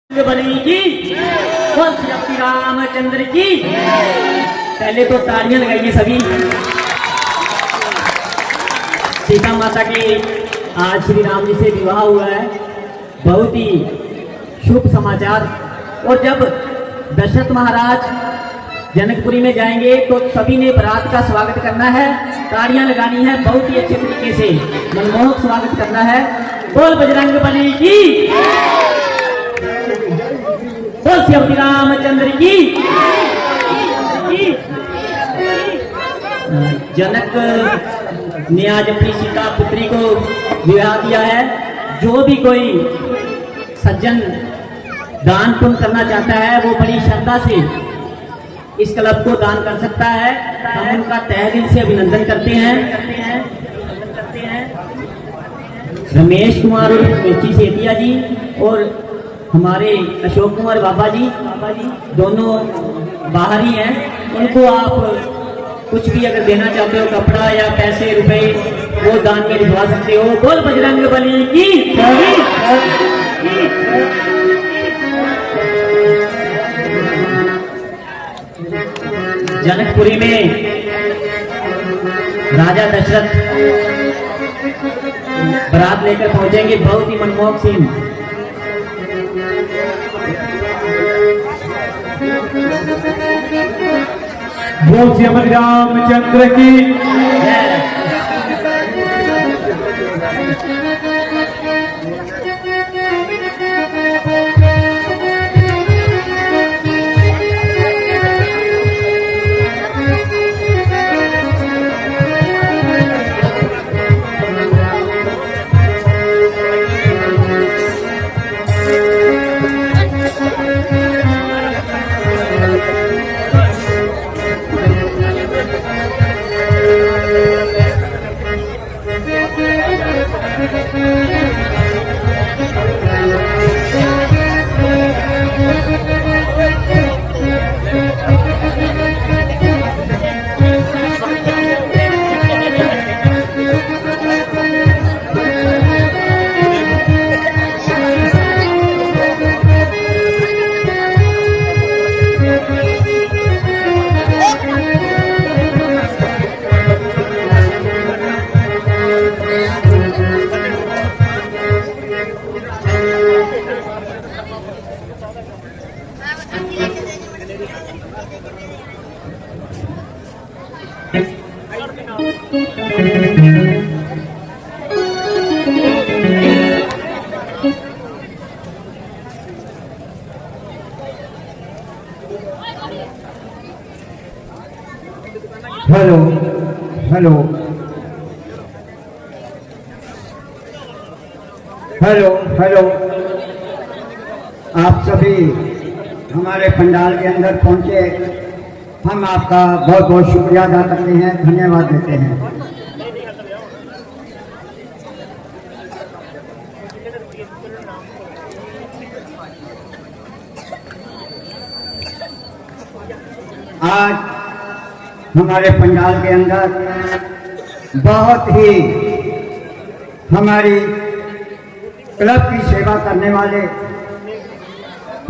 बली की बोल श्री रामचंद्र की। पहले तो तालियां लगाइए सभी। सीता माता के आज श्री राम जी से विवाह हुआ है, बहुत ही शुभ समाचार। और जब दशरथ महाराज जनकपुरी में जाएंगे तो सभी ने बारात का स्वागत करना है, तालियां लगानी है, बहुत ही अच्छे तरीके से मनमोहक स्वागत करना है। बोल बजरंग बली की, बोल श्री रामचंद्र की। जनक ने आज अपनी सीता पुत्री को विवाह दिया है। जो भी कोई सज्जन दान पुण्य करना चाहता है वो बड़ी श्रद्धा से इस क्लब को दान कर सकता है। हम उनका तहे दिल से अभिनंदन करते हैं। रमेश कुमार और मेची सेतिया जी और हमारे अशोक कुमार बाबा जी दोनों बाहर ही हैं। उनको आप कुछ भी अगर देना चाहते हो, कपड़ा या पैसे रुपए, वो दान में लिखवा सकते हो। बोल बजरंग बली की। जनकपुरी में राजा दशरथ बारात लेकर पहुंचेंगे, बहुत ही मनमोहक सीन। बोल श्री रामचंद्र की। हेलो हेलो हेलो हेलो, आप सभी हमारे पंडाल के अंदर पहुंचे, हम आपका बहुत बहुत शुक्रिया अदा करते हैं, धन्यवाद देते हैं। आज हमारे पंडाल के अंदर बहुत ही हमारी क्लब की सेवा करने वाले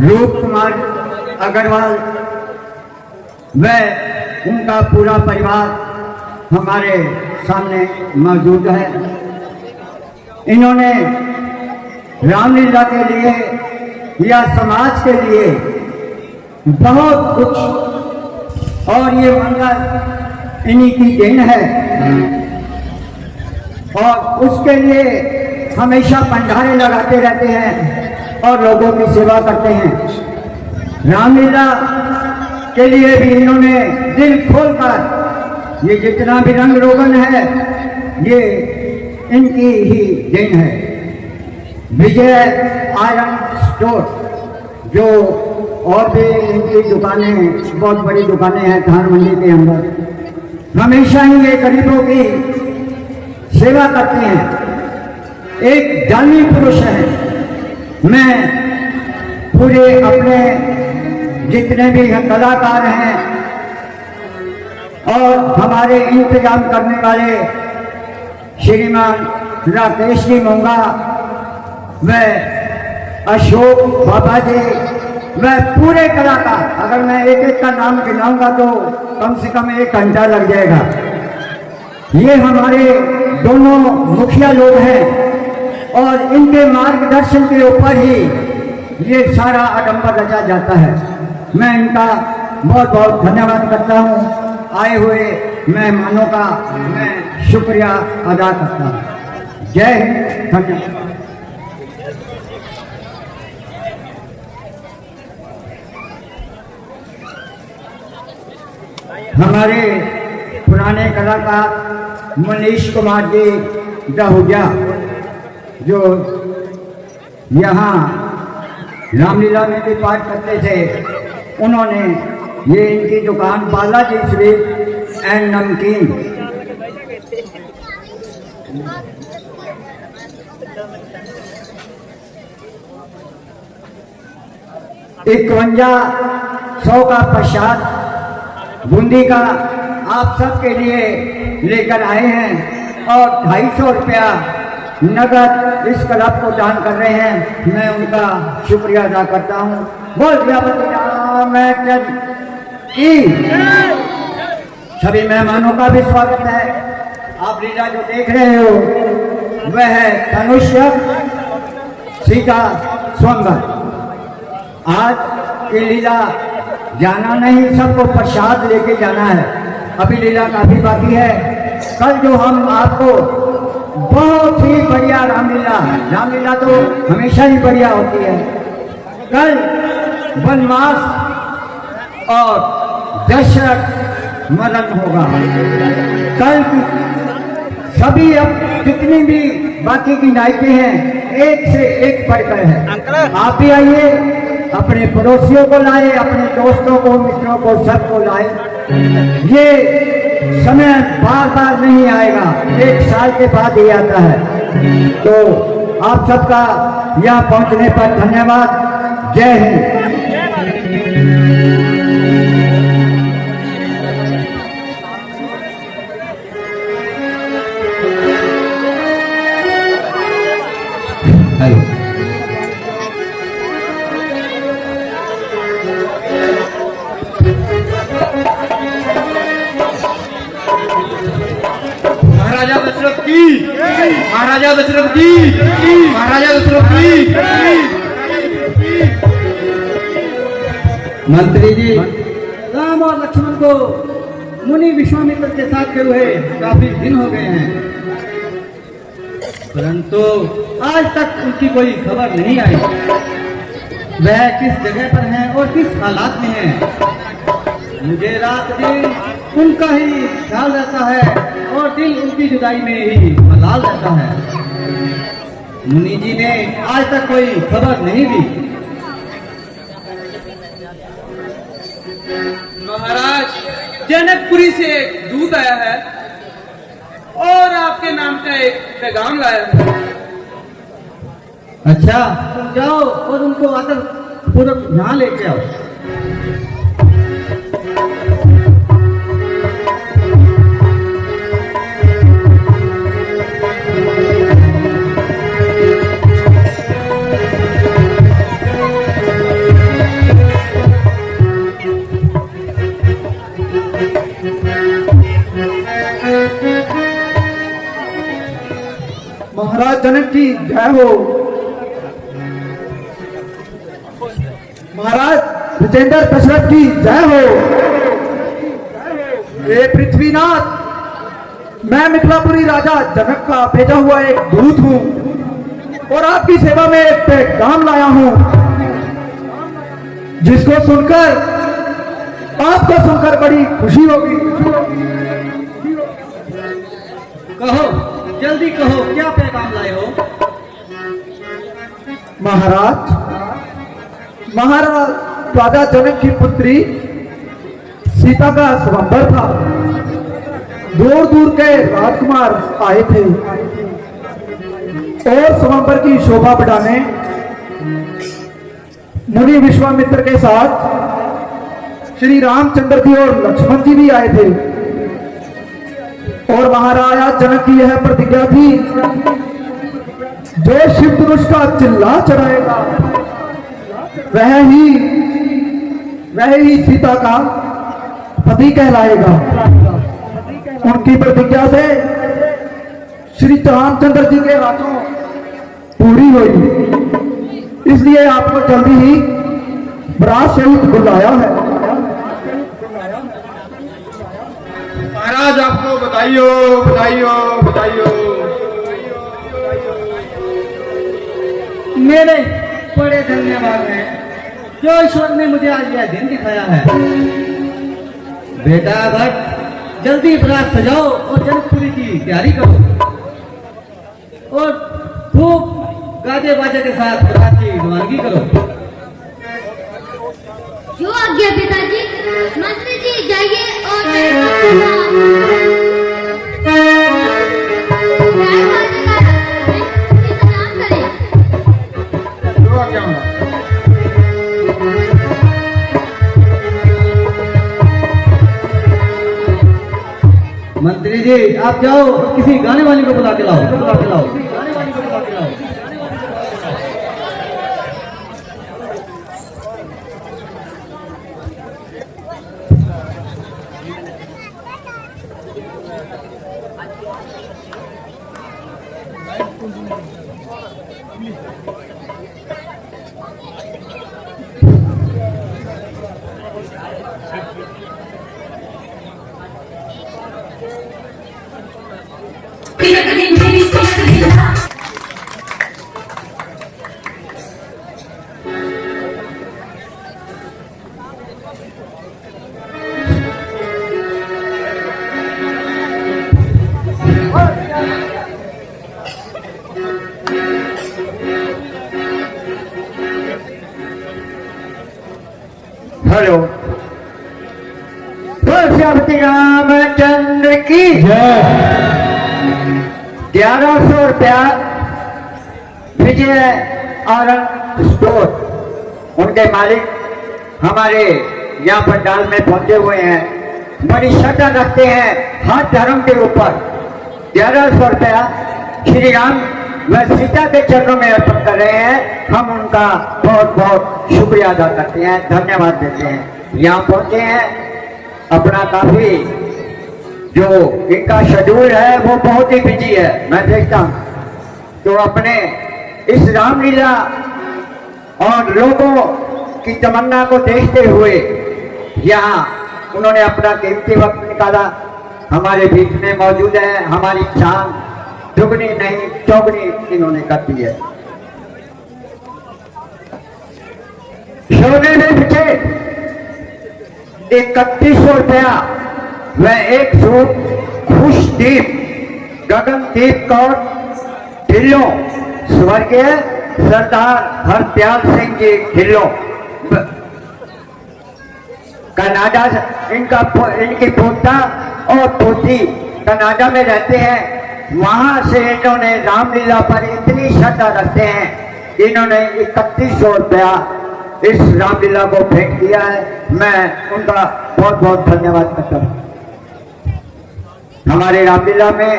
रूप कुमार अग्रवाल व उनका पूरा परिवार हमारे सामने मौजूद है। इन्होंने रामलीला के लिए या समाज के लिए बहुत कुछ, और ये मंगल इन्हीं की देन है, और उसके लिए हमेशा भंडारे लगाते रहते हैं और लोगों की सेवा करते हैं। रामलीला के लिए भी इन्होंने दिल खोलकर, ये जितना भी रंग रोगन है ये इनकी ही देन है। विजय आयरन स्टोर, जो और भी इनकी दुकानें, बहुत बड़ी दुकानें हैं धान मंडी के अंदर, हमेशा ही ये गरीबों की सेवा करते हैं। एक दानी पुरुष है। मैं पूरे अपने जितने भी कलाकार हैं और हमारे इंतजाम करने वाले श्रीमान राकेश जी मोंगा व अशोक बाबा जी, मैं पूरे कलाकार, अगर मैं एक एक का नाम गिनाऊंगा तो कम से कम 1 घंटा लग जाएगा। ये हमारे दोनों मुखिया लोग हैं और इनके मार्गदर्शन के ऊपर ही ये सारा आडंबर रचा जाता है। मैं इनका बहुत बहुत धन्यवाद करता हूँ। आए हुए मेहमानों का मैं शुक्रिया अदा करता हूँ। जय हिंद, धन्यवाद। हमारे पुराने कलाकार मनीष कुमार जी दहुजा, जो यहाँ रामलीला में भी पाठ करते थे, उन्होंने ये इनकी दुकान बालाजी स्वीट एंड नमकीन, इक्वंजा 100 का प्रसाद बूंदी का आप सबके लिए लेकर आए हैं और 250 रुपया नगद इस क्लब को दान कर रहे हैं। मैं उनका शुक्रिया अदा करता हूँ। बोल गणपति रामचंद्र की। सभी मेहमानों का भी स्वागत है। आप लीला जो देख रहे हो वह है धनुष्य सीता स्वयंवर। आज की लीला जाना नहीं, सबको प्रसाद लेके जाना है। अभी लीला काफी बाकी है। कल जो हम आपको बहुत ही बढ़िया रामलीला तो हमेशा ही बढ़िया होती है। कल वनवास और दशरथ मरण होगा। कल सभी अब जितनी भी बाकी की नायकें हैं एक से एक बढ़कर है। आप भी आइए, अपने पड़ोसियों को लाए, अपने दोस्तों को, मित्रों को, सबको लाए। ये समय बार बार नहीं आएगा, 1 साल के बाद ही आता है। तो आप सबका यहाँ पहुँचने पर धन्यवाद। जय हिंद। हेलो। महाराजा दशरथ की, महाराजा दशरथ की, महाराजा दशरथ की। मंत्री जी, राम और लक्ष्मण को मुनि विश्वामित्र के साथ गए हुए काफी दिन हो गए हैं, परंतु आज तक उनकी कोई खबर नहीं आई। वह किस जगह पर हैं और किस हालात में हैं। मुझे रात दिन उनका ही ख्याल रहता है और दिल उनकी जुदाई में ही मलाल रहता है। मुनि जी ने आज तक कोई खबर नहीं दी। महाराज, जनकपुरी से एक दूत आया है और आपके नाम का एक पैगाम लाया है। अच्छा, तुम जाओ और उनको आदर पूर्वक यहाँ लेके आओ। महाराज जनक की जय हो। महाराज विजेंद्र दशरथ की जय हो। हे पृथ्वीनाथ, मैं मिथिलापुरी राजा जनक का भेजा हुआ एक दूत हूँ और आपकी सेवा में एक पैगाम लाया हूँ, जिसको सुनकर आपको सुनकर बड़ी खुशी होगी। कहो, जल्दी कहो, क्या पैगाम लाए हो? महाराज राजा जनक की पुत्री सीता का स्वयंवर था। दूर दूर के राजकुमार आए थे और स्वयंवर की शोभा बढ़ाने मुनि विश्वामित्र के साथ श्री रामचंद्र जी और लक्ष्मण जी भी आए थे। और महाराजा जनक की यह प्रतिज्ञा थी, जो शिव धनुष का चिल्ला चढ़ाएगा वह ही सीता का पति कहलाएगा। उनकी प्रतिज्ञा से श्री रामचंद्र जी के हाथों पूरी हुई, इसलिए आपको जल्दी ही बरात सहित बुलाया है। महाराज आपको बधाइयो बधाइयो बधाइयो। मेरे बड़े धन्यवाद हैं जो ईश्वर ने मुझे आज यह दिन दिखाया है। बेटा भट्ट, जल्दी बरात सजाओ और जनकपुरी की तैयारी करो और खूब गाजे बाजे के साथ बरात की रवानगी करो। जो आज्ञा पिताजी। मंत्री जी जाइए और इंतजाम करें। जो आज्ञा महाराज। मंत्री जी आप जाओ और किसी गाने वाले को बुला के लाओ, बुला के लाओ, गाने वाले को बुला के लाओ। हेलो, श्री रामचंद्र की जय। 1100 रुपया विजय आनंद स्टोर, उनके मालिक हमारे यहाँ पंडाल में पहुंचे हुए हैं। बड़ी श्रद्धा रखते हैं हर धर्म के ऊपर। 1100 रुपया श्री राम व सीता के चरणों में अर्पण कर रहे हैं। हम उनका बहुत बहुत शुक्रिया अदा करते हैं, धन्यवाद देते हैं। यहाँ पहुंचे हैं, अपना काफी जो इनका शेड्यूल है वो बहुत ही बिजी है, मैं देखता हूँ। तो अपने इस रामलीला और लोगों की तमन्ना को देखते हुए यहाँ उन्होंने अपना कीमती वक्त निकाला, हमारे बीच में मौजूद है। हमारी शान दुगनी नहीं चौगनी इन्होंने कर दी है। सोने में बिछे 3100 रुपया व एक सूट खुशदीप गगनदीप कौर ढिल्लों, स्वर्गीय सरदार हरदयाल सिंह जी ढिल्लों, कनाडा। इनकी पोता और पोती कनाडा में रहते हैं। वहां से इन्होंने रामलीला पर इतनी श्रद्धा रखते हैं, इन्होंने 3100 रुपया इस रामलीला को भेंट किया है। मैं उनका बहुत बहुत धन्यवाद करता हूँ। हमारे रामलीला में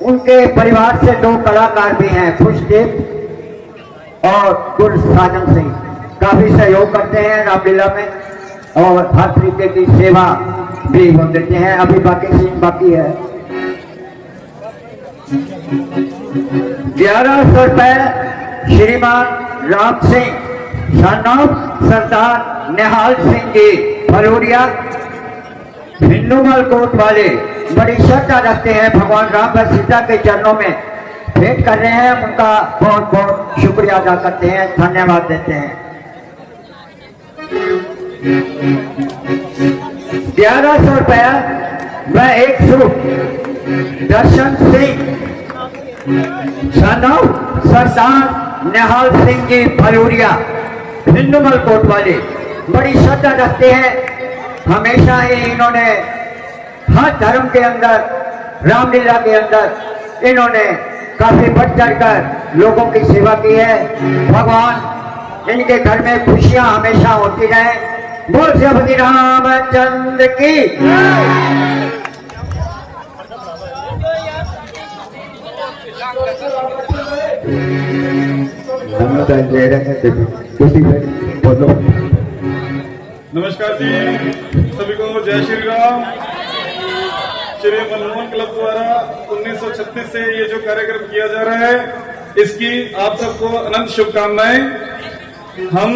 उनके परिवार से 2 कलाकार भी हैं, खुशदेव और गुरसाजन सिंह, काफी सहयोग करते हैं रामलीला में और हर तरीके की सेवा भी वो देते हैं। अभी बाकी सीन बाकी है। 1100 रुपए श्रीमान राम सिंह सन ऑफ सरदार निहाल सिंह जी फलोरिया हिंदूमल कोट वाले, बड़ी श्रद्धा रखते हैं, भगवान राम व सीता के चरणों में भेंट कर रहे हैं। उनका बहुत बहुत शुक्रिया अदा करते हैं, धन्यवाद देते हैं। 1100 रुपया व एक suit Darshan Singh son of Sardar Nihal Singh ji Phaloria Hindumal Kot वाले, बड़ी श्रद्धा रखते हैं। हमेशा ही इन्होंने हर धर्म के अंदर, रामलीला के अंदर इन्होंने काफी बढ़ चढ़कर लोगों की सेवा की है। भगवान इनके घर में खुशियां हमेशा होती रहे। बोल श्री रामचंद्र की। नमस्कार जी, सभी को जय श्री राम। श्री मनमोहन क्लब द्वारा 1936 से ये जो कार्यक्रम किया जा रहा है, इसकी आप सबको अनंत शुभकामनाएं। हम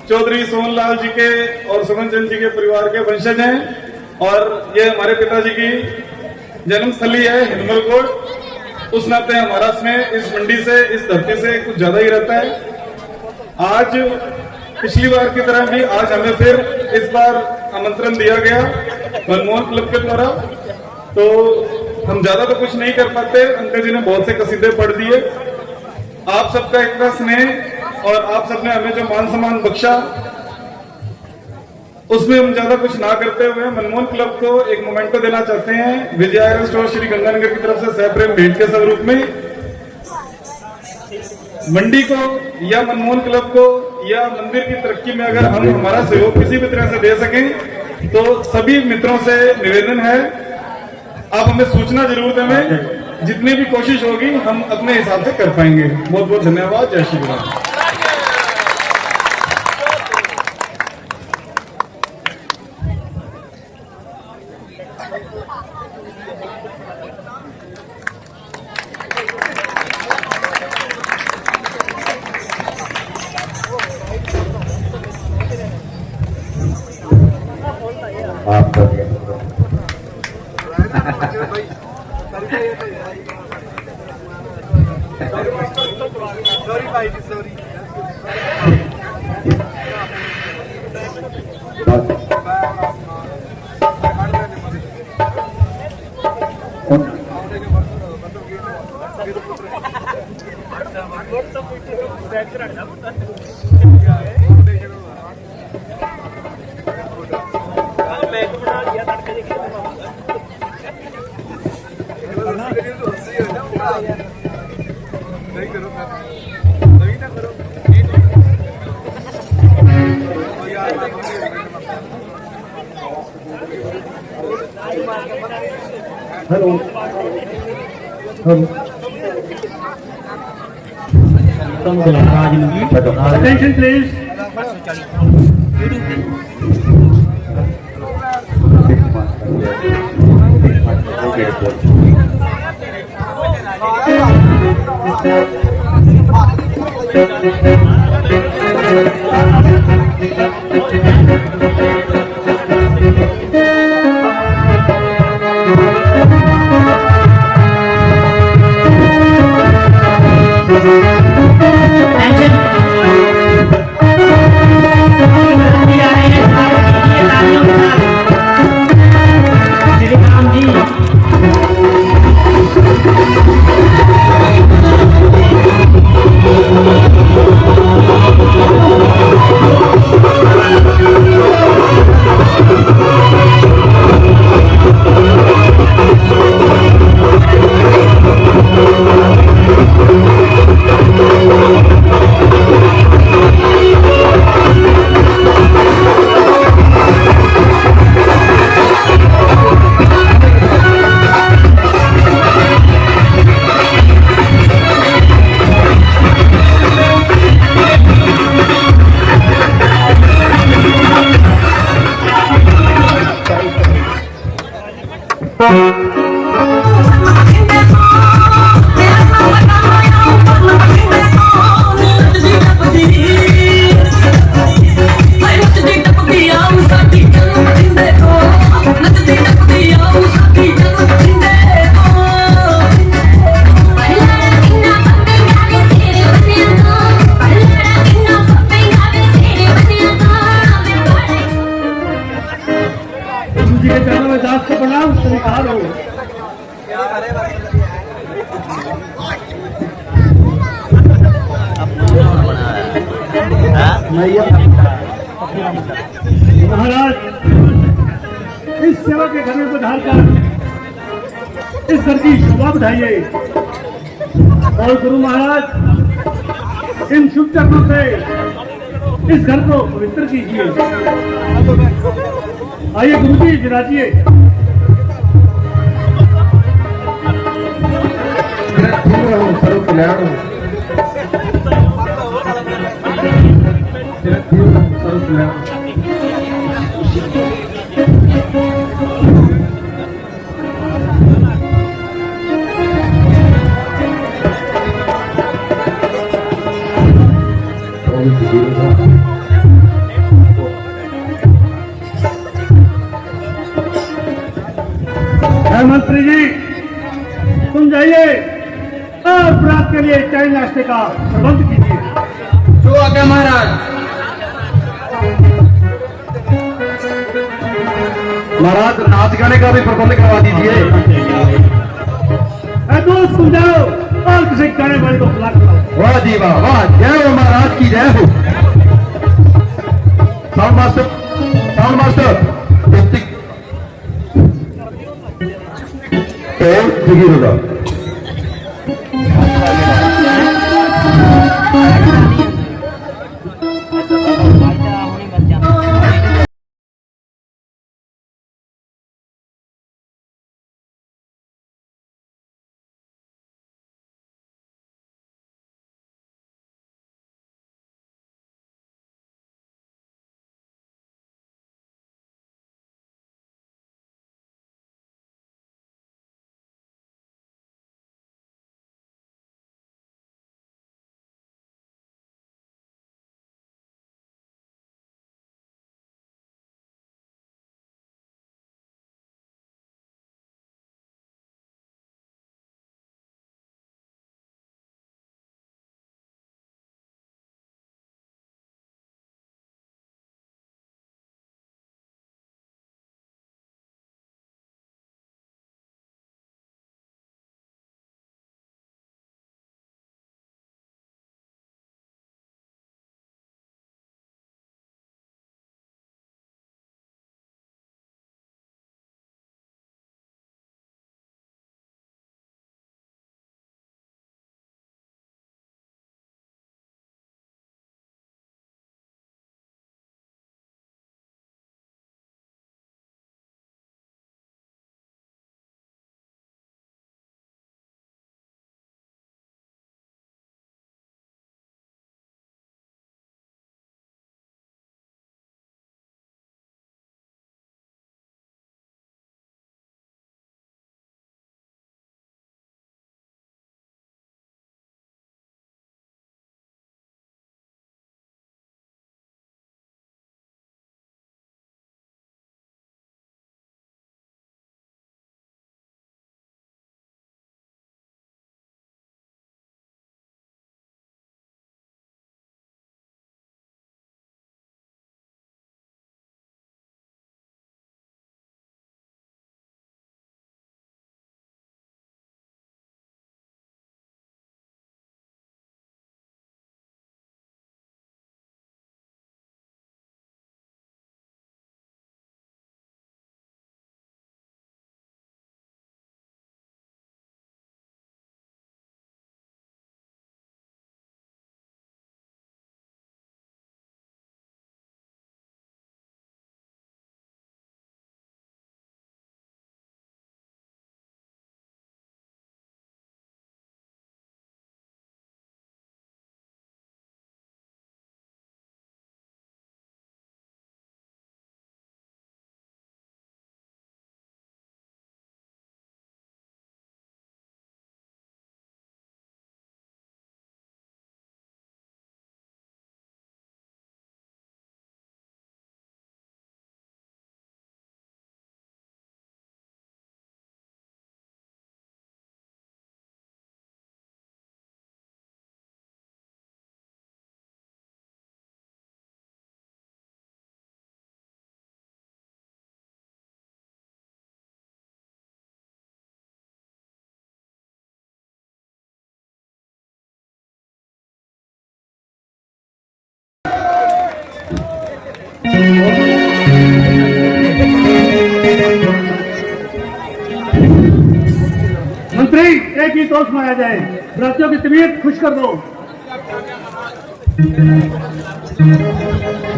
चौधरी सोहनलाल जी के और सुमन चंद जी के परिवार के वंशज हैं और ये हमारे पिताजी की जन्मस्थली है हिंदमलकोट। उस नाते हमारा स्नेह इस मंडी से, इस धरती से कुछ ज्यादा ही रहता है। आज पिछली बार की तरह भी आज हमें फिर इस बार आमंत्रण दिया गया मनमोहन क्लब के द्वारा, तो हम ज्यादा तो कुछ नहीं कर पाते। अंकल जी ने बहुत से कसीदे पढ़ दिए। आप सबका इतना स्नेह और आप सबने हमें जो मान सम्मान बख्शा, उसमें हम ज्यादा कुछ ना करते हुए मनमोहन क्लब को एक मोमेंटो देना चाहते हैं विजय आयरन स्टोर श्री गंगानगर की तरफ से सहप्रेम भेंट के स्वरूप में। मंडी को या मनमोहन क्लब को या मंदिर की तरक्की में अगर हम हमारा सहयोग किसी भी तरह से दे सकें तो सभी मित्रों से निवेदन है, आप हमें सूचना जरूर दें। जितनी भी कोशिश होगी हम अपने हिसाब से कर पाएंगे। बहुत बहुत धन्यवाद। जय श्री राम। Attention please. महाराज इस सेवा के घर में पधार कर इस घर की शोभा बढ़ाइए और गुरु महाराज इन शुभ चरणों से इस घर को पवित्र कीजिए। आइए गुरु जी विराजिए। सर्व कल्याण मंत्री जी तुम जाइए और रात के लिए चाय नाश्ते का प्रबंध कीजिए। जो आज्ञा महाराज। महाराज नाच गाने का भी प्रबंध करवा दीजिए। दोस्त तुम जाओ और किसी गाने वाले को बुला कर। वाह जी वाह, वाह, जय हो महाराज की जय हो। Sound master, sound master begin होगा। मंत्री एक ही टोस्ट मारा जाए, बरातियों की तबीयत खुश कर दो।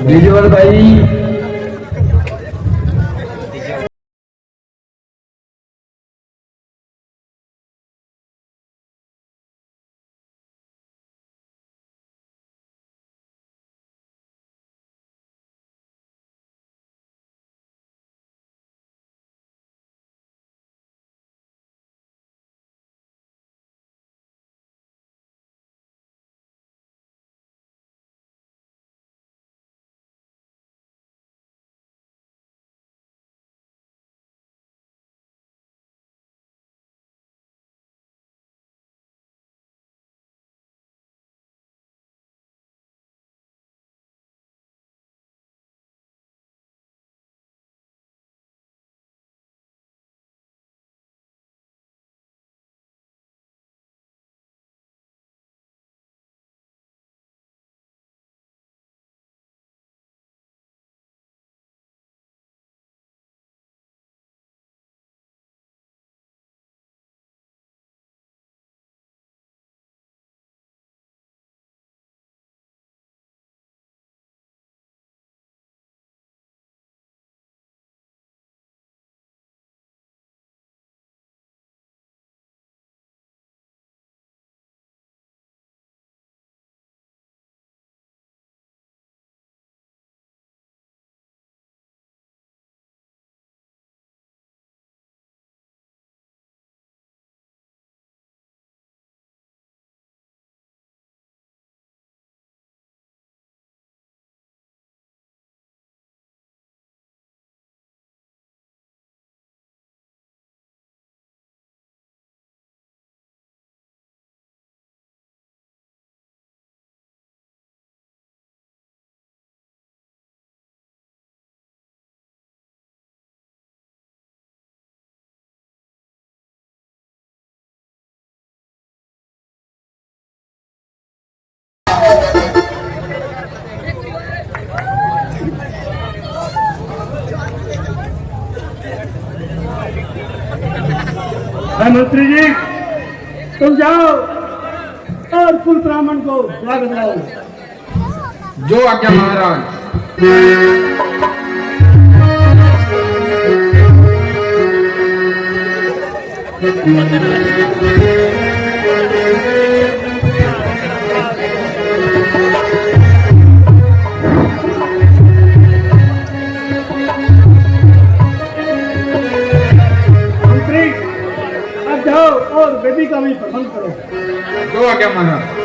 विजुअल भाई है मंत्री जी, तुम जाओ और कुल ब्राह्मण को स्वागत लाओ। जो आज्ञा महाराज। मंत्री, अब जाओ और वेदी का भी प्रबंध करो। जो आज्ञा महाराज।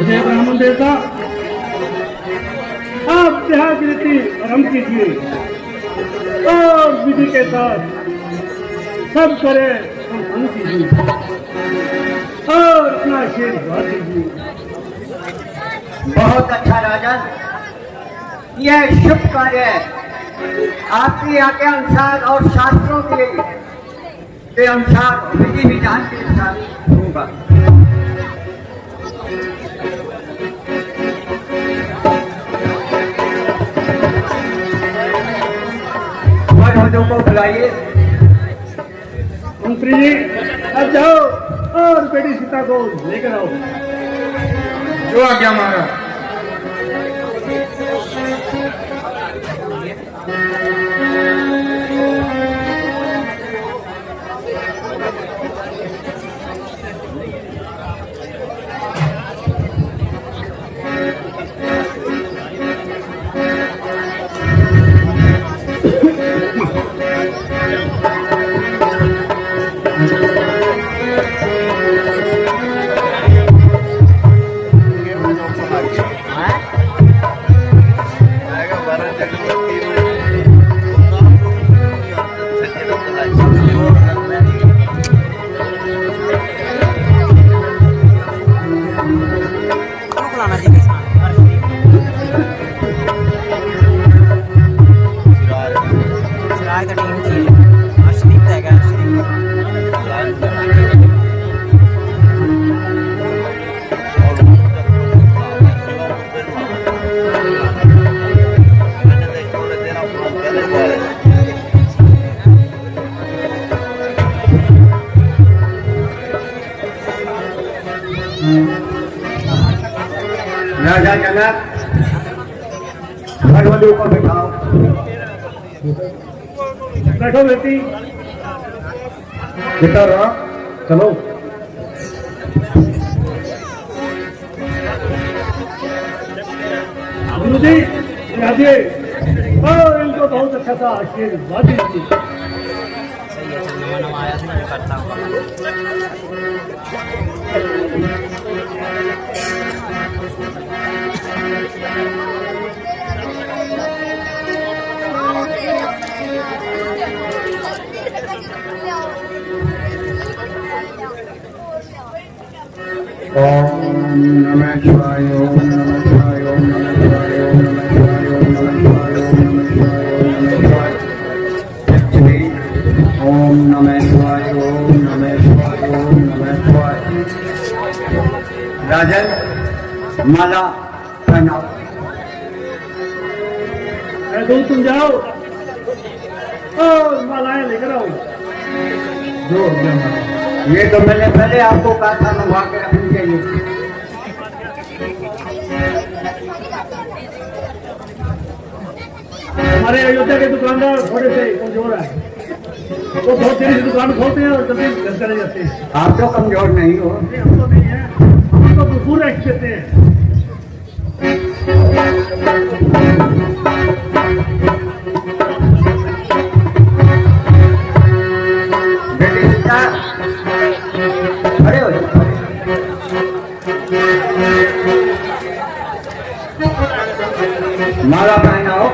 जय ब्राह्मण देवता, आप देहा की रीति आरंभ कीजिए और विधि के साथ सब करे संपन्न कीजिए और अपना आशीर्वाद दीजिए। बहुत अच्छा राजन, यह शुभ कार्य आपकी आज्ञा के अनुसार और शास्त्रों के अनुसार विधि विधान के अनुसार होगा। मर्दों को बुलाइए। मंत्री जी, अब जाओ और बेटी सीता को लेकर आओ। जो आज्ञा महाराज। राजा जनक, भगवती को बिठाओ। बैठो बेटी। बेटा रहा, चलो। गुरु जी, राजे और इनको बहुत अच्छा सा आशीर्वाद दीजिए। ओम नमः शिवाय, ओम नमः शिवाय, ओम नमः शिवाय, ओम नमः शिवाय, ओम नमः शिवाय, ओम नमः शिवाय, ओम नमः शिवाय। लक्ष्मी, ओम नमः शिवाय, ओम नमः शिवाय, ओम नमः शिवाय। राजन, माला पहनाओ। तुम जाओ और मालाएं लेकर आओ। जो आज्ञा महाराज। ये तो मैंने पहले आपको कहा था मंगवा के रखनी चाहिए। हमारे अयोध्या के दुकानदार थोड़े से कमजोर है, वो बहुत देरी से दुकान खोलते हैं और जल्दी घर चले जाते हैं। आप तो कमजोर नहीं हो। हम तो नहीं है, हम तो भरपूर एक्ट देते हैं। बेटी सीता, खड़े हो जाओ। माला पहनाओ।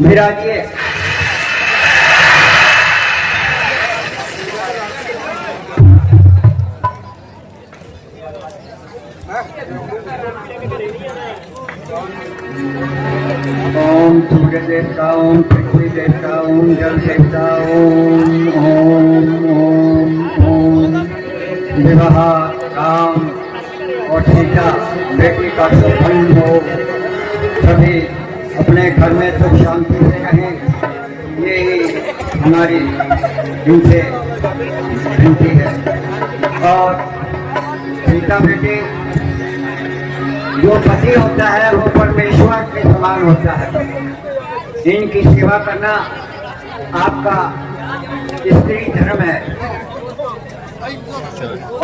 विराजिए। ओम सूर्य देवता, ओम पृथ्वी देवता, ओम जल देवता, ओम ओम ओम ओम। विवाह राम और सीता बेटी का शुभ हो, सभी अपने घर में सुख शांति से रहें, यही हमारी इनसे विनती है। और सीता बेटी, जो पति होता है वो परमेश्वर के समान होता है। इनकी सेवा करना आपका स्त्री धर्म है।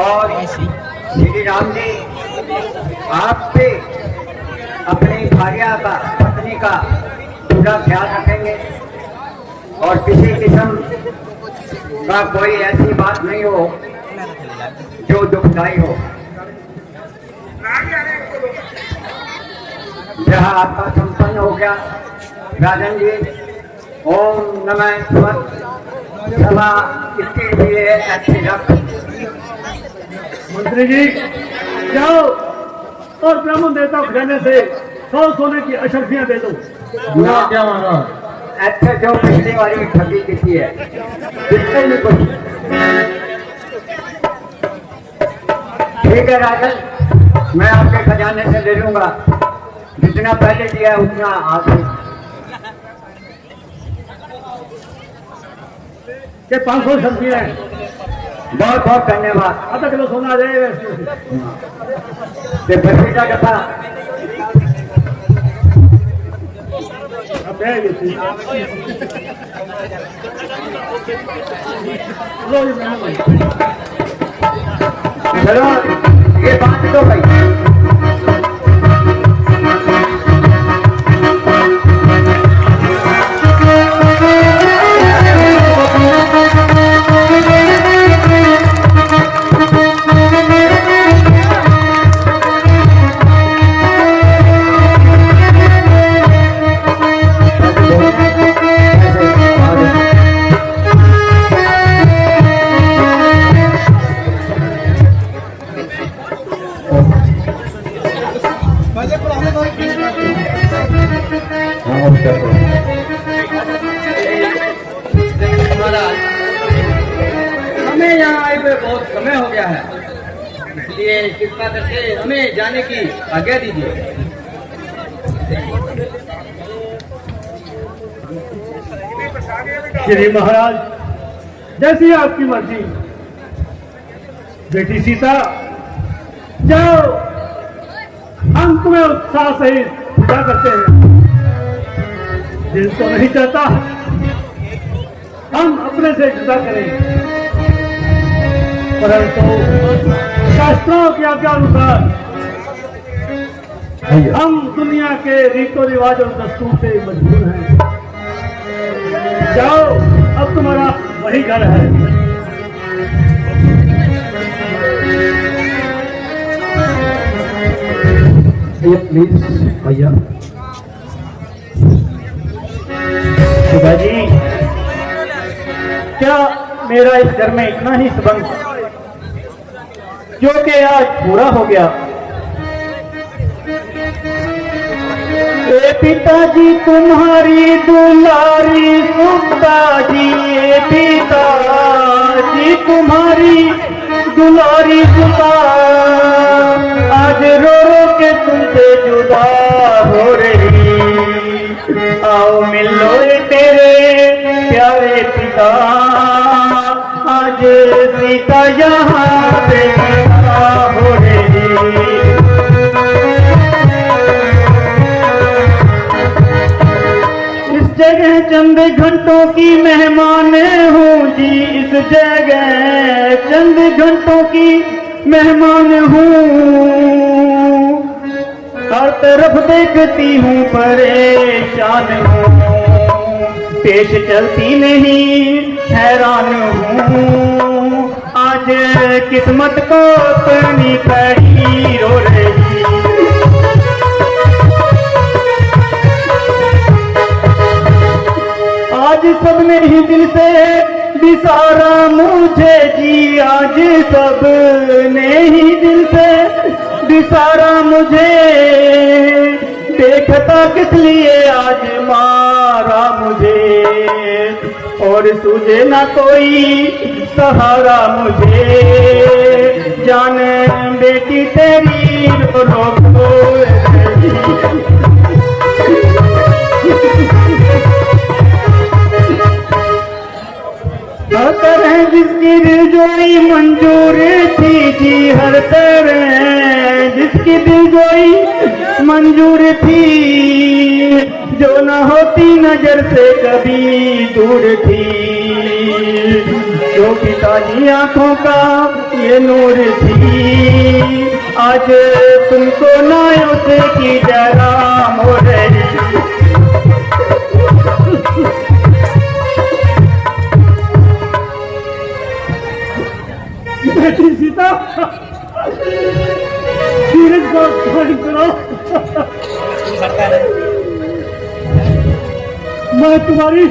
और श्री राम जी आप पे अपनी भार्या का, पत्नी का पूरा ख्याल रखेंगे और किसी किस्म का कोई ऐसी बात नहीं हो जो दुखदाई हो। यह आपका संपन्न हो गया। राजन जी, ओम नमः शिवाय। सभा इसके लिए अच्छी रख। मंत्री जी जाओ और ब्राह्मण देवता खजाने से 100 सोने की अशर्फियां दे दो। क्या मांगा? अच्छा, जो पिछली वाली ठगी की है कितने में कुछ। ठीक है राजन, मैं आपके खजाने से ले लूंगा। जितना पहले दिया है उतना आगे। के 500 सब्जियां हैं। बहुत बहुत धन्यवाद। आधा किलो सोना आ जाएगा इसमें। बर्फी का डब्बा अब है ये चीज। लो ये ब्राह्मण। चलो ये बात तो भाई। महाराज, हमें यहाँ आए हुए बहुत समय हो गया है, इसलिए कृपा करके हमें जाने की आज्ञा दीजिए। श्री महाराज, जैसी आपकी मर्जी। बेटी सीता, जाओ, हम तुम्हें उत्साह सहित पूजा करते हैं। दिल तो नहीं चाहता हम अपने से जुदा करें, परंतु शास्त्रों की आज्ञा अनुसार हम दुनिया के रीतो रिवाज और दस्तूर से मजबूर हैं। जाओ, अब तुम्हारा वही घर है। प्लीज भैया। शिवाजी, क्या मेरा इस घर में इतना ही संबंध जो कि आज पूरा हो गया? ए पिताजी तुम्हारी दुलारी सुखता जी, ए पिताजी तुम्हारी दुलारी सुखता, आज रो रो के तुमसे जुदा हो रही। आओ मिलो तेरे प्यारे पिता, आज सीता यहाँ पे जुदा हो रही। इस जगह चंद घंटों की मेहमान हूँ जी, इस जगह चंद घंटों की मेहमान हूँ। हर तरफ देखती हूँ परेशान हूँ, पेश चलती नहीं हैरान हूँ। आज किस्मत को अपनी कड़ी रो रही। आज सबने ही दिल से विसारा मुझे जी, आज सबने ही दिल से विसारा मुझे, देखता किस लिए आज मारा मुझे, और सूझे ना कोई सहारा मुझे, जान बेटी तेरी रो तरह जिसकी दिलजोई मंजूर थी जी, हर तरह जिसकी दिलजोई मंजूर थी, जो न होती नजर से कभी दूर थी, जो पिताजी आंखों का ये नूर थी, आज तुमको नायों से की जराम हो रही। बेटी सीता, सूरज को धारण करो। मैं तुम्हारी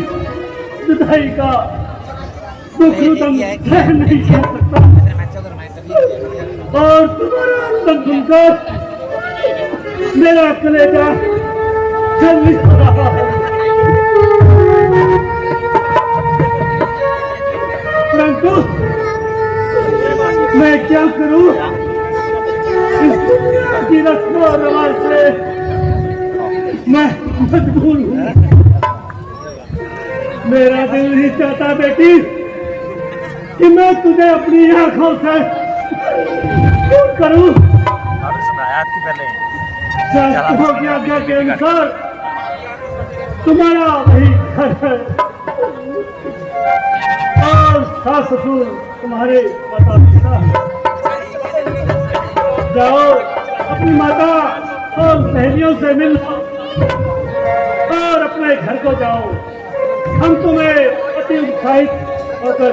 जुदाई का दुख रुदन सहन नहीं कर सकता, और तुम्हारा अंदर सुनकर मेरा कलेजा जल रहा है। परंतु मैं क्या करूं, इस दुनिया की रस्म और रिवाज से मैं मजबूर हूं। मेरा दिल नहीं चाहता बेटी कि मैं तुझे अपनी आंखों से दूर करूं। शास्त्रों की आज्ञा के अनुसार तुम्हारा वही घर है, और सास ससुर तुम्हारे माता पिता हैं। जाओ अपनी माता और सहेलियों से मिल और अपने घर को जाओ। हम तुम्हें अति उत्साहित होकर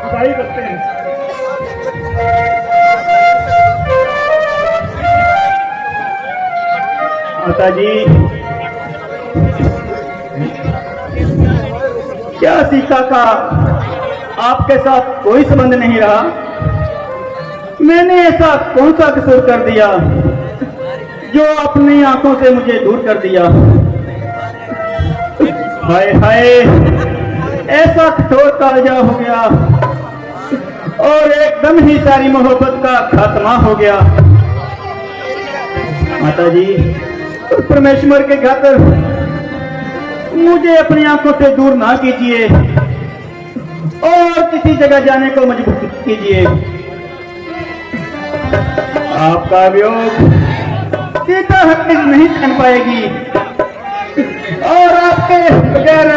विदाई करते हैं। माता जी, क्या सीता का आपके साथ कोई संबंध नहीं रहा? मैंने ऐसा कौन सा कसूर कर दिया जो अपनी आंखों से मुझे दूर कर दिया? हाय हाय, ऐसा कठोर कालजा हो गया और एकदम ही सारी मोहब्बत का खात्मा हो गया। माता जी, परमेश्वर के खातिर मुझे अपनी आंखों से दूर ना कीजिए और किसी जगह जाने को मजबूर कीजिए। आपका वियोग सीता हरगिज नहीं सहन पाएगी और आपके बगैर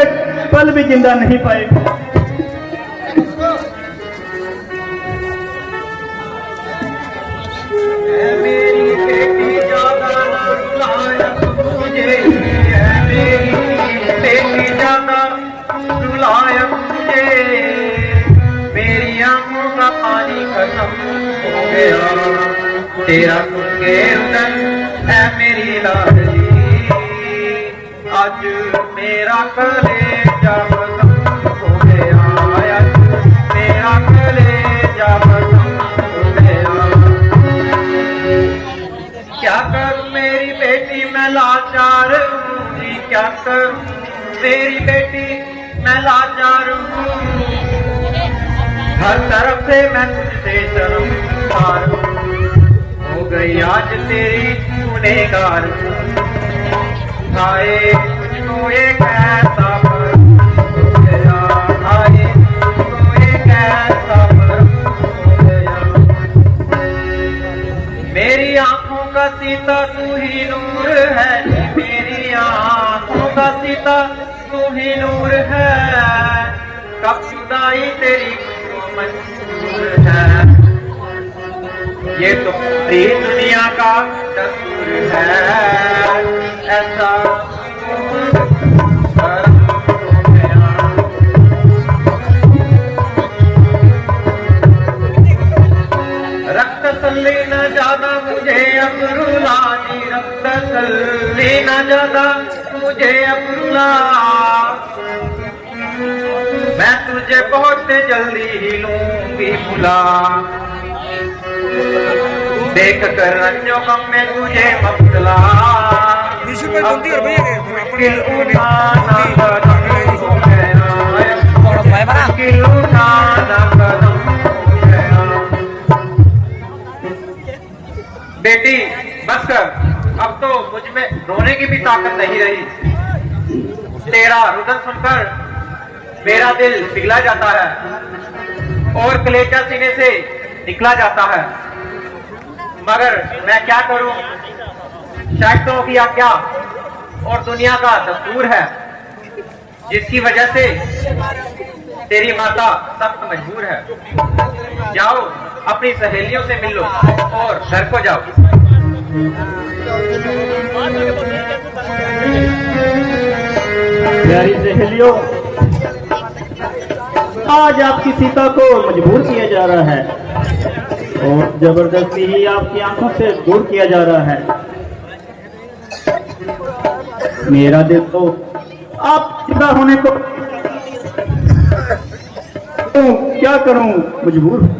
पल भी जिंदा नहीं पाएगी। मेरी बेटी ज्यादा ना रुलाया मुझे, मेरी बेटी ज्यादा रुलाया मुझे, मेरी आंखों का पानी खत्म हो गया, तेरा सुनके उदन है मेरी लाडली, आज मेरा कलेजा खत्म हो गया, आज मेरा कलेजा खत्म हो गया। क्या करूं मेरी बेटी मैं लाचार हूँ जी, क्या करूं मेरी बेटी मैं लाचार हूँ, हर तरफ से मैं तुझसे शर्मसार हो गई, आज तेरी गुनहगार हाय मुझको एक ऐसा पर हो गया, हाय मुझको एक ऐसा पर हो गया, मेरी आंखों का सीता तू ही नूर है, मेरी आंखों का सीता तू ही नूर है, कब जुदाई तेरी मंजूर है, ये तो पूरी दुनिया का दस्तूर है, ऐसा रक्त तल्ली न ज्यादा मुझे अब रुलानी, रक्त तल्ली न ज्यादा मुझे अब रुला, मुझे बहुत जल्दी ही लूंगी भुला, देख कर रंजो गम में तुझे मबतला, अब तो मुश्किल उठाना कदम हो गया, मुश्किल उठाना कदम हो गया। बेटी बस कर, अब तो मुझ में रोने की भी ताकत नहीं रही। तेरा रुदन सुनकर मेरा दिल पिघला जाता है और कलेजा सीने से निकला जाता है, मगर मैं क्या करूं, शायदों की आज्ञा और दुनिया का दस्तूर है, जिसकी वजह से तेरी माता सख्त मजबूर है। जाओ अपनी सहेलियों से मिल लो और घर को जाओ। प्यारी सहेलियों, आज आपकी सीता को मजबूर किया जा रहा है और जबरदस्ती ही आपकी आंखों से दूर किया जा रहा है। मेरा दिल तो आप सीता होने को तो क्या करूं, मजबूर हूं।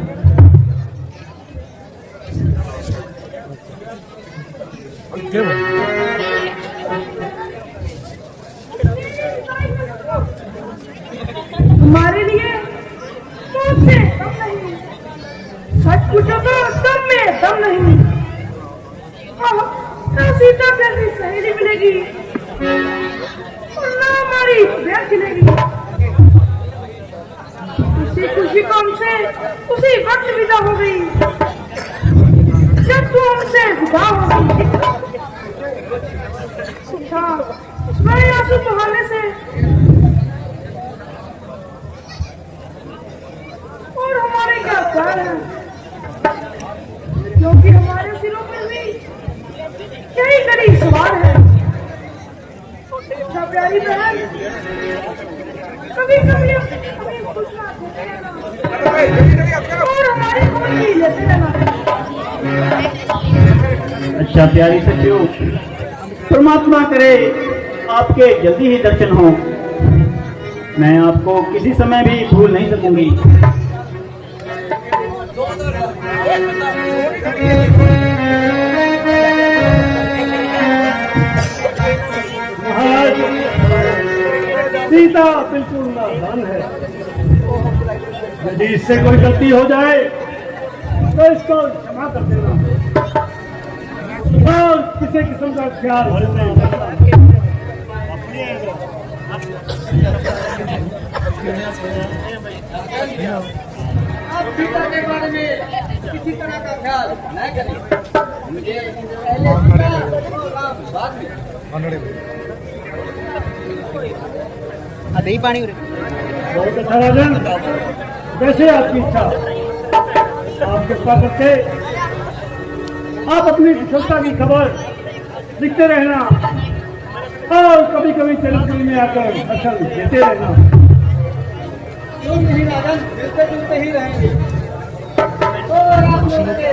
हमारे लिए मुझसे दम नहीं, सच पूछो तो दम में दम नहीं। ना सीता कैसी सहेली मिलेगी और ना हमारी बहन खिलेगी। उसी खुशी को हमसे उसी वक्त विदा हो गई जब तू हमसे विदा हो गई। मेरे आंसू बहाने से और हमारे क्या प्यार है, क्योंकि हमारे सिरों में भी यही गड़ी सवार है। अच्छा प्यारी बहन, कभी कभी हमें पूछना देते रहना और हमारे खून भी लेते रहना। अच्छा प्यारी सखियों, परमात्मा करे आपके जल्दी ही दर्शन हो। मैं आपको किसी समय भी भूल नहीं सकूंगी। महाराज, सीता बिल्कुल नादान है। यदि इससे कोई गलती हो जाए तो इसको क्षमा कर देना और किसी किस्म का ख्याल नहीं रखना। आप सीता के बारे में किसी तरह का ख्याल न करें, मुझे पहले सीता और राम बाद में। बहुत अच्छा राजन, जैसे आपकी इच्छा। आप कृपा करके आप अपनी कुशलता की खबर लिखते रहना और कभी कभी चरित्र में आकर दर्शन देते रहना। क्यों नहीं राजन, मिलते जुलते ही रहेंगे और आप लोगों के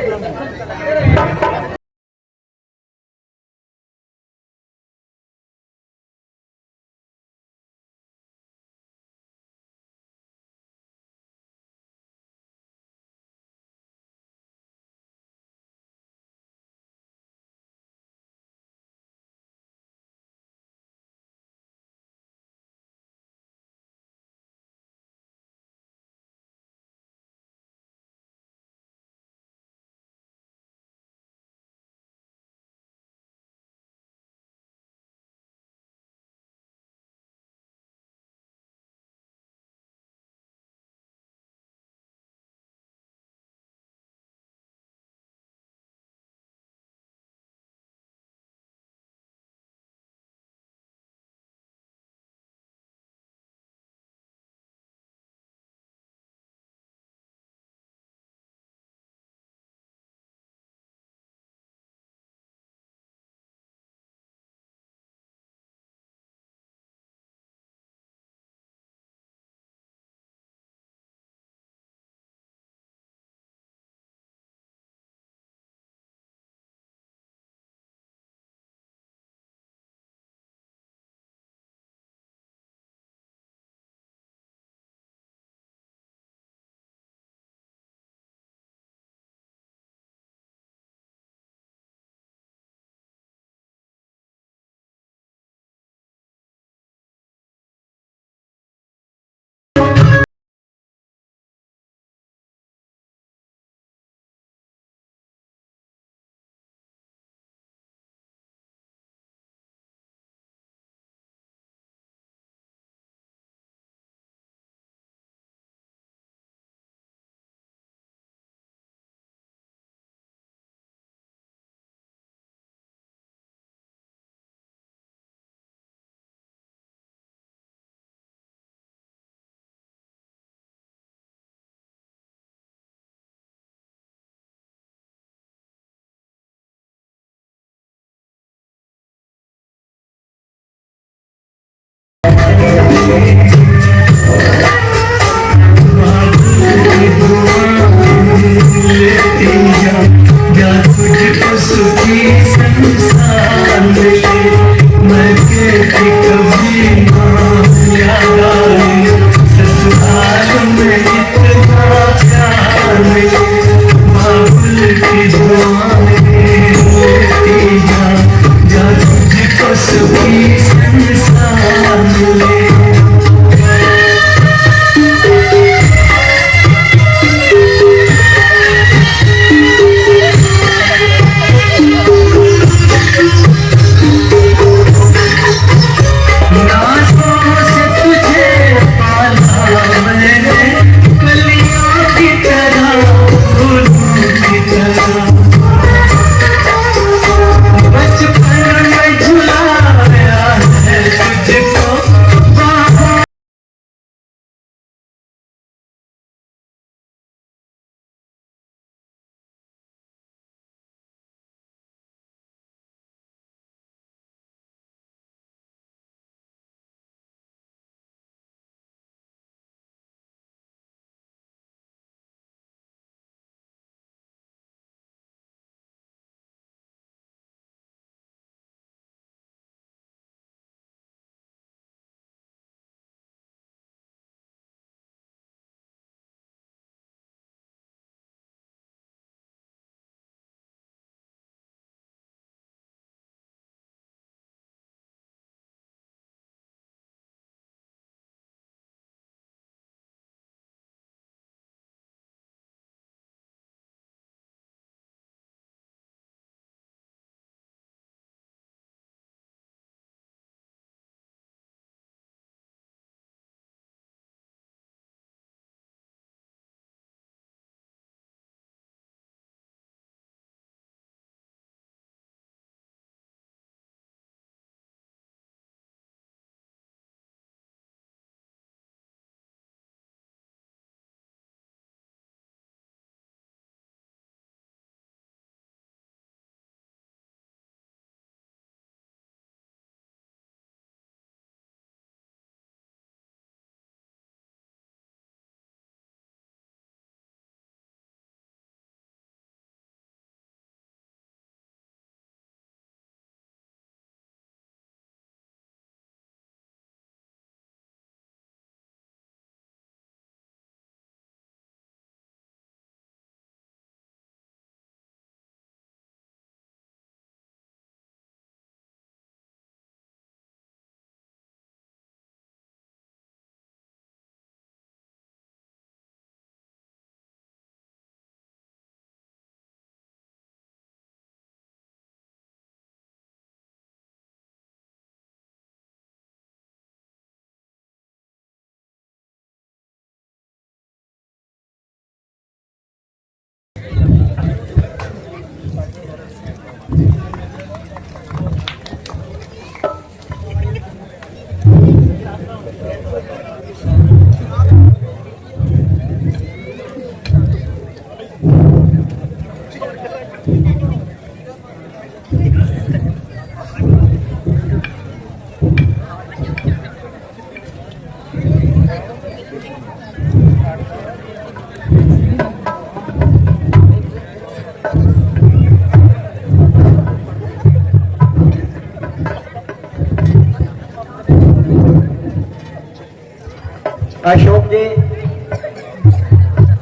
अशोक जी,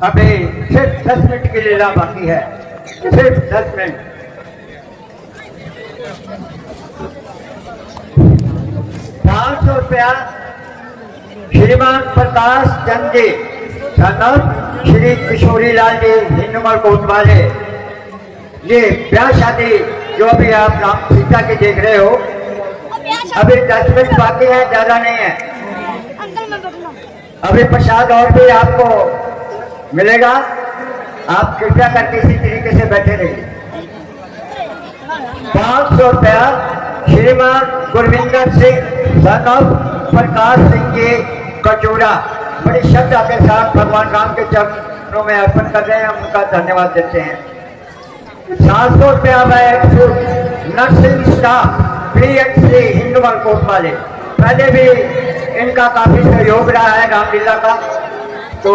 अभी सिर्फ 10 मिनट की लीला बाकी है, सिर्फ 10 मिनट। 500 रुपया श्रीमान प्रकाश चंद जी, सनद श्री किशोरी लाल जी, हिंदुमल कोतवाले। ये ब्याह शादी जो अभी आप राम सीता की देख रहे हो, अभी 10 मिनट बाकी है, ज्यादा नहीं है। अभी प्रसाद और भी आपको मिलेगा, आप कृपया करके इसी तरीके से बैठे रहिए। 500 रुपया श्रीमान गुरविंदर सिंह सन ऑफ प्रकाश सिंह जी कचूरा, बड़ी श्रद्धा के साथ भगवान राम के चरणों में अर्पण कर रहे हैं, हम उनका धन्यवाद देते हैं। 700 रुपया नर्सिंग स्टाफ PNC हिंदुमल कोतवाले, पहले भी इनका काफी सहयोग रहा है रामलीला का। तो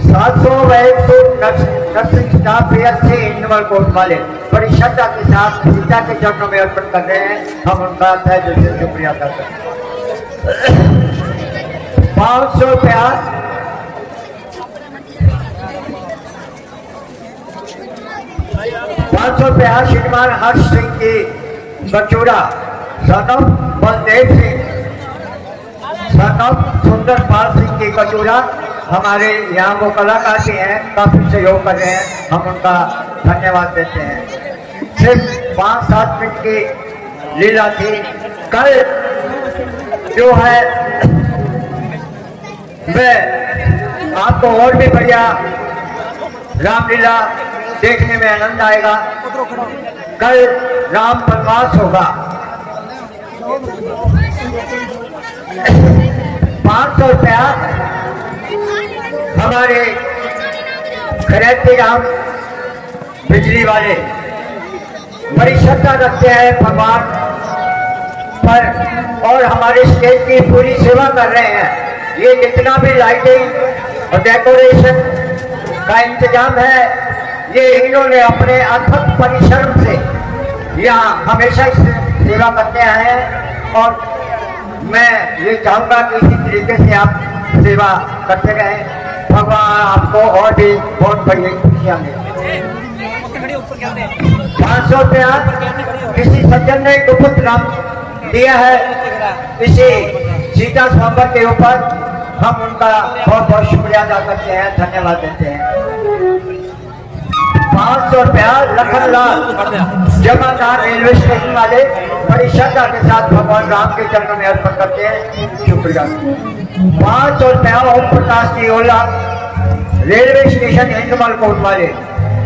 700 व 100 नर्सिंग स्टाफ भी अच्छे इंडमल कोट वाले बड़ी श्रद्धा के साथ सीता के चरणों में अर्पण कर रहे हैं। हम उनका तहे दिल से शुक्रिया करते हैं। 500 रुपया 500 रुपया श्रीमान हर्ष सिंह की Bachura son of Baldev Singh son of Sundar Pal Singh की कचूरा हमारे यहाँ वो कलाकार भी हैं, काफी सहयोग कर रहे हैं। हम उनका धन्यवाद देते हैं। सिर्फ 5-7 मिनट की लीला थी। कल जो है मैं आपको और भी बढ़िया रामलीला देखने में आनंद आएगा। कल राम वनवास होगा। 500 रुपया हमारे खरैती राम बिजली वाले बड़ी श्रद्धा रखते हैं भगवान पर और हमारे स्टेज की पूरी सेवा कर रहे हैं। ये जितना भी लाइटिंग और डेकोरेशन का इंतजाम है ये इन्होंने अपने अथक परिश्रम से यहाँ हमेशा सेवा करते आए हैं। और मैं ये चाहूँगा कि इसी तरीके से आप सेवा करते रहें। भगवान आपको और भी बहुत बड़ी खुशियाँ मिले। 500 रुपया किसी सज्जन ने गुप्त नाम दिया है इसी सीता स्वयंवर के ऊपर। हम उनका बहुत बहुत शुक्रिया अदा करते हैं, धन्यवाद देते हैं। 500 रुपया लखनलाल जमादार रेलवे स्टेशन वाले बड़ी श्रद्धा के साथ भगवान राम के चरणों में अर्पण करते हैं, शुक्रिया। 500 रुपया ओम प्रकाश की ओला रेलवे स्टेशन हिंदमल कोट वाले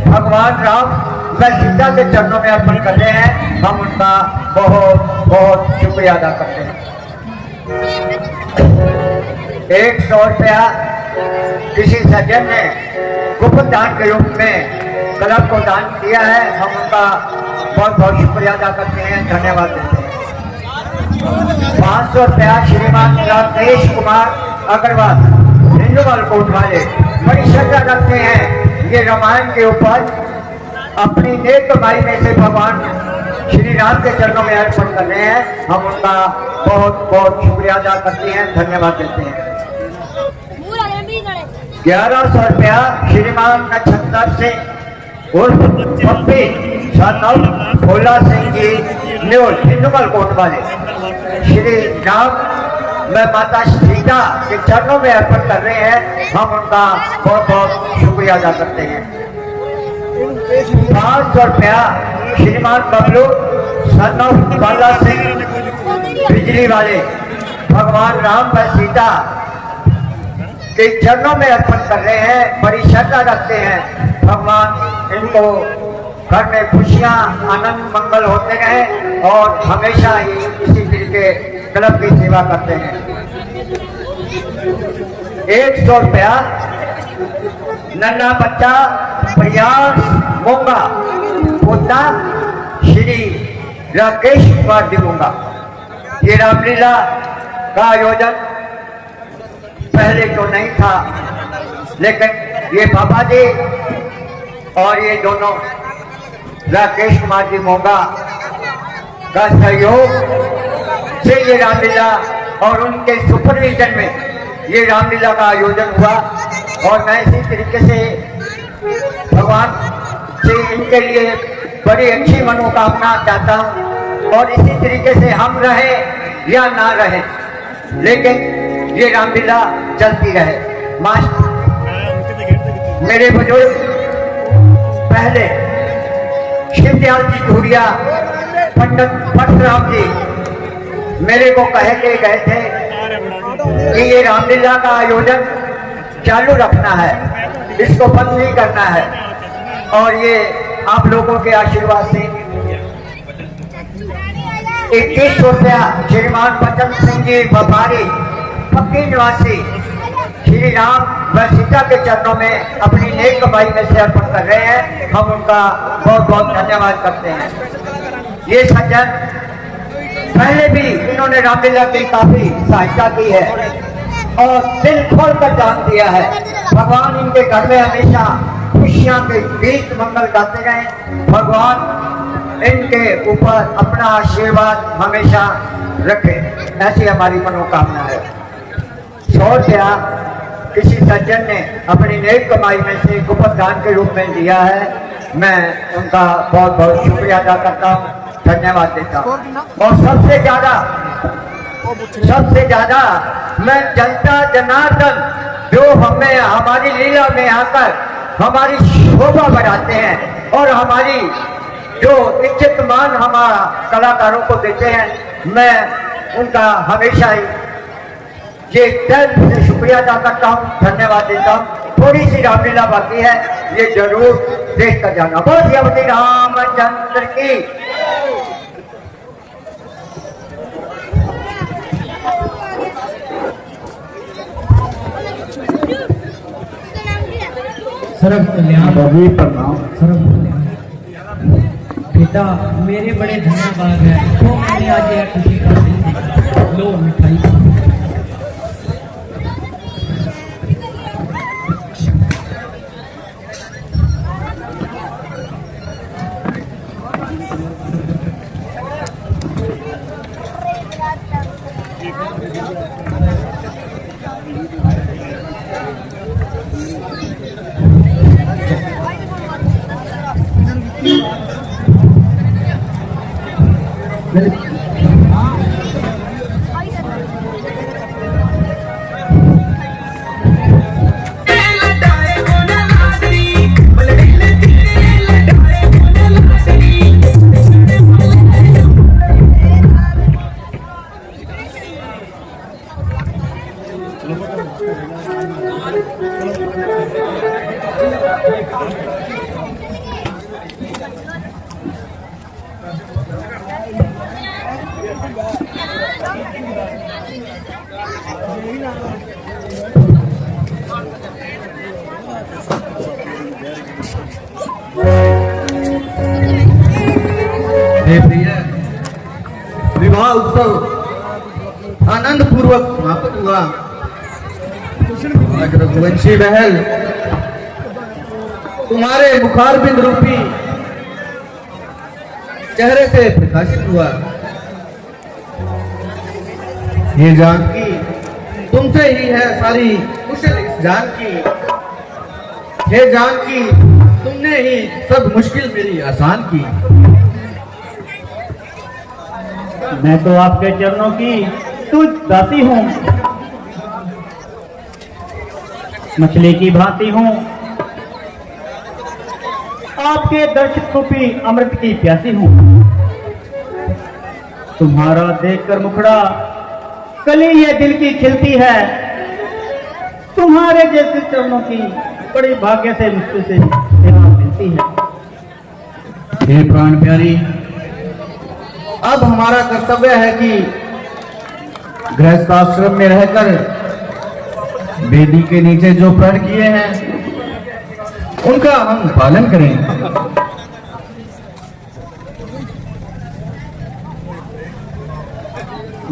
भगवान राम व सीता के चरणों में अर्पण कर रहे हैं। हम उनका बहुत बहुत शुक्रिया अदा करते हैं। 100 रुपया किसी सज्जन ने गुप्त दान के रूप में क्लब को दान किया है। हम उनका बहुत बहुत शुक्रिया अदा करते हैं, धन्यवाद देते हैं। 500 रुपया श्रीमान राकेश कुमार अग्रवाल हिंदुमल कोट वाले बड़ी श्रद्धा रखते हैं। ये रामायण के ऊपर अपनी नेक कमाई में से भगवान श्री राम के चरणों में अर्पण कर रहे हैं। हम उनका बहुत बहुत शुक्रिया अदा करते हैं, धन्यवाद देते हैं। 1100 रुपया श्रीमान नक्षत्र से उर्फ पप्पी सन भोला सिंह जी न्यूज हिंदुमल कोट वाले श्री राम व माता सीता के चरणों में अर्पण कर रहे हैं। हम उनका बहुत बहुत शुक्रिया अदा करते हैं। 500 रुपया श्रीमान बबलू सन ऑफ बाला सिंह बिजली वाले भगवान राम व सीता के चरणों में अर्पण कर रहे हैं, बड़ी श्रद्धा रखते हैं। भगवान इनको घर में खुशियां आनंद मंगल होते रहे और हमेशा ही इसी तरीके क्लब की सेवा करते हैं। 100 रुपया नन्ना बच्चा प्रयास मोंगा पोता श्री राकेश कुमार जी मोंगा। ये रामलीला का आयोजन पहले तो नहीं था, लेकिन ये बाबा जी और ये दोनों राकेश कुमार जी मोंगा का सहयोग से ये रामलीला और उनके सुपरविजन में ये रामलीला का आयोजन हुआ। और मैं इसी तरीके से भगवान से इनके लिए बड़ी अच्छी मनोकामना चाहता हूँ और इसी तरीके से हम रहे या ना रहे, लेकिन ये रामलीला चलती रहे। मास्टर मेरे बुजुर्ग पहले शिवदयाल जी धूरिया पंडित परशुराम जी मेरे को कह के गए थे कि ये रामलीला का आयोजन चालू रखना है, इसको बंद नहीं करना है। और ये आप लोगों के आशीर्वाद से 2100 रुपया श्रीमान बचन सिंह जी व्यापारी पक्की निवासी श्री राम व सीता के चरणों में अपनी नेक कमाई में से अर्पण कर रहे हैं। हम उनका बहुत बहुत धन्यवाद करते हैं। ये सज्जन पहले भी इन्होंने रामलीला की काफी सहायता की है और दिल खोल कर जान दिया है। भगवान इनके घर में हमेशा खुशियां के गीत मंगल गाते रहे। भगवान इनके ऊपर अपना आशीर्वाद हमेशा रखे, ऐसी हमारी मनोकामना है। 100 रुपया किसी सज्जन ने अपनी नेक कमाई में से गुप्त दान के रूप में दिया है। मैं उनका बहुत बहुत शुक्रिया अदा करता हूँ, धन्यवाद देता हूँ। और सबसे ज्यादा मैं जनता जनार्दन जो हमें हमारी लीला में आकर हमारी शोभा बढ़ाते हैं और हमारी जो इज्जत मान हमारा कलाकारों को देते हैं, मैं उनका हमेशा ही ये दिल से शुक्रिया अदा करता हूँ, धन्यवाद देता हूँ। थोड़ी सी रामलीला बाकी है, ये जरूर देख कर जाना। बोल श्री रामचंद्र की। सर्व कल्याण बबी प्रणाम। सर्व कल्याण बेटा, मेरे बड़े धन्यवाद है तो मैंने आज यह खुशी का दिन देखा। लो मिठाई। विवाह उत्सव आनंद पूर्वक समाप्त हुआ। आज रघुवंशी बहल तुम्हारे मुखारबिंद रूपी चेहरे से प्रकाशित हुआ। ये जानकी तुमसे ही है सारी कुशल इस जानकी। हे जानकी, तुमने ही सब मुश्किल मेरी आसान की। मैं तो आपके चरणों की तुझ दासी हूँ, मछली की भांति हूँ, आपके दर्शित रूपी अमृत की प्यासी हूँ। तुम्हारा देखकर मुखड़ा कली ये दिल की खिलती है। तुम्हारे जैसे चरणों की बड़ी भाग्य से मुझसे सेवा मिलती है। हे प्राण प्यारी, अब हमारा कर्तव्य है कि गृहस्थ आश्रम में रहकर वेदी के नीचे जो प्रण किए हैं उनका हम पालन करें।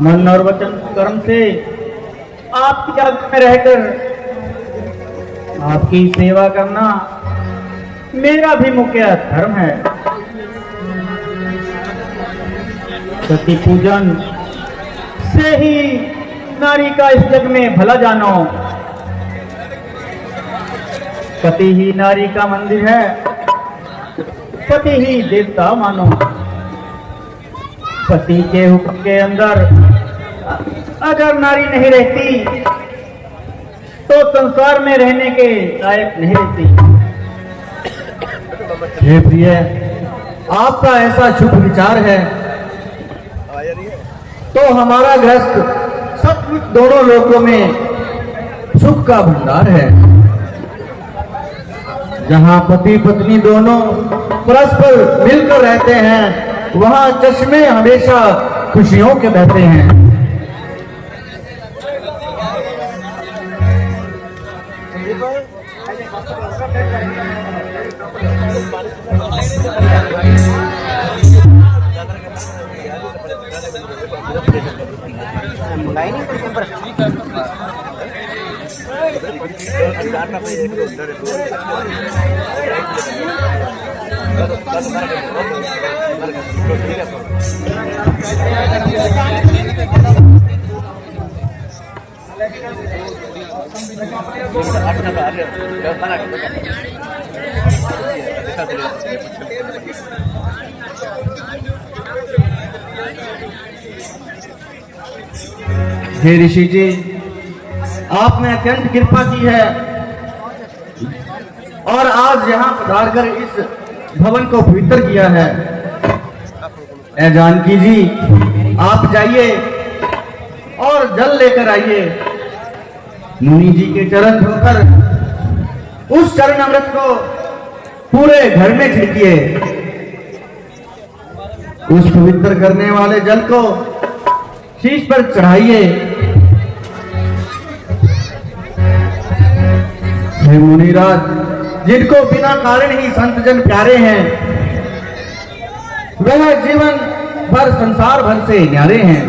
मन और वचन कर्म से आपकी आज्ञा में रहकर आपकी सेवा करना मेरा भी मुख्य धर्म है। सती पूजन से ही नारी का इस जग में भला जानो। पति ही नारी का मंदिर है, पति ही देवता मानो। पति के हुक्म के अंदर अगर नारी नहीं रहती तो संसार में रहने के लायक नहीं रहती। हे प्रिय, आपका ऐसा शुभ विचार है तो हमारा गृहस्थ सचमुच दोनों लोकों में सुख का भंडार है। जहाँ पति पत्नी दोनों परस्पर मिलकर रहते हैं वहाँ चश्मे हमेशा खुशियों के बहते हैं। हे ऋषि जी, आपने अत्यंत कृपा की है और आज यहाँ पधार कर इस भवन को पवित्र किया है। ए जानकी जी, आप जाइए और जल लेकर आइए। मुनि जी के चरण धोकर उस चरण अमृत को पूरे घर में छिड़किए। उस पवित्र करने वाले जल को शीश पर चढ़ाइए। हे मुनिराज, जिनको बिना कारण ही संत जन प्यारे हैं, वह जीवन भर संसार भर से न्यारे हैं।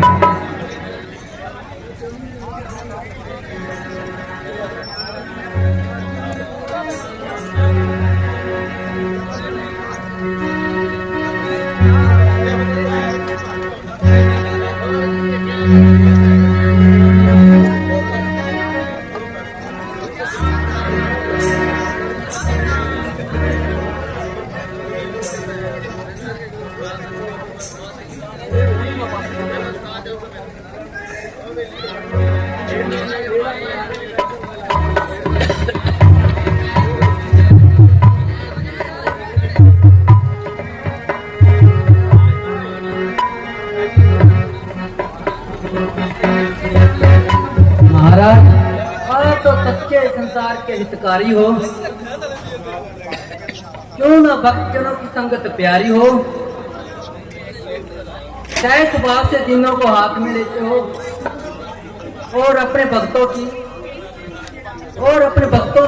महाराज, आप तो सच्चे संसार के हितकारी हो, क्यों न भक्तजनों की संगत प्यारी हो। चाहे स्वभाव से दिनों को हाथ में लेते हो और अपने भक्तों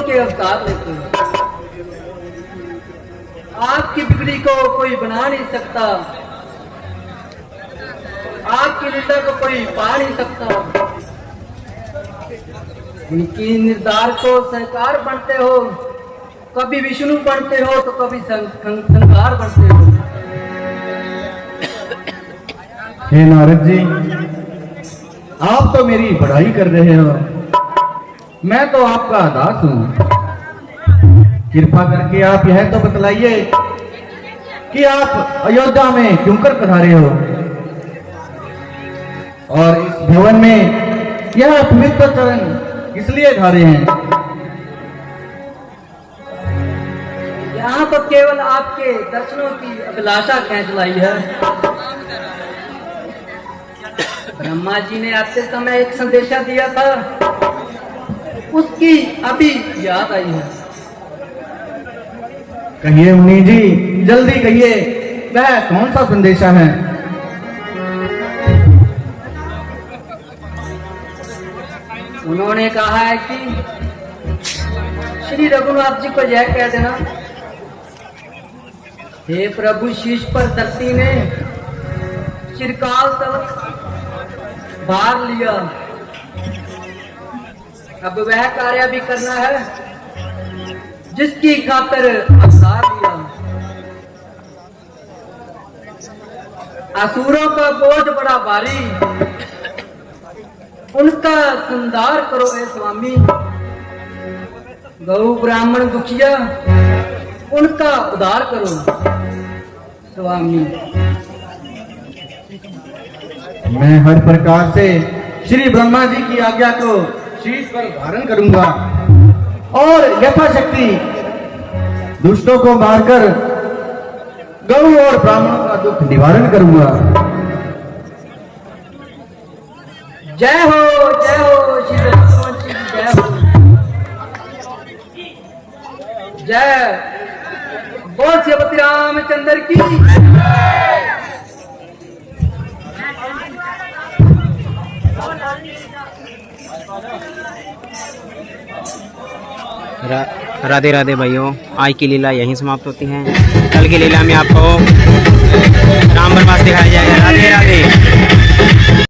के अवतार लेते हो। आपकी बिगड़ी को कोई बना नहीं सकता, आपकी लीला को कोई पा नहीं सकता। उनकी निर्धार को सहकार बनते हो, कभी विष्णु बनते हो तो कभी संहार बनते हो। हे नारद जी, आप तो मेरी बड़ाई कर रहे हो, मैं तो आपका दास हूं। कृपा करके आप यह तो बतलाइए कि आप अयोध्या में क्यों कर पधारे हो और इस भवन में यह पवित्र चरण इसलिए धारे हैं। यहाँ तो केवल आपके दर्शनों की अभिलाषा खेच लाई है। ब्रह्मा जी ने आते समय एक संदेशा दिया था, उसकी अभी याद आई है। कहिए मुनि जी, जल्दी कहिए, वह कौन सा संदेशा है? उन्होंने कहा है कि श्री रघुनाथ जी को यह कह देना, हे प्रभु, शीश पर धरती ने चिरकाल तक भार लिया, अब वह कार्य भी करना है जिसकी खातिर अवतार लिया। असुरों का बोझ बड़ा भारी, उनका संहार करो ए स्वामी। गौ ब्राह्मण दुखिया, उनका उद्धार करो स्वामी। मैं हर प्रकार से श्री ब्रह्मा जी की आज्ञा को शीश पर धारण करूंगा और यथाशक्ति दुष्टों को मारकर गौ और ब्राह्मणों का दुख निवारण करूंगा। जय हो श्री रघुनाथ जी, जय हो। जय बोल श्रीपति रामचंद्र की। राधे राधे भाइयों, आज की लीला यहीं समाप्त होती है। कल की लीला में आपको राम वनवास दिखाया जाएगा। राधे राधे।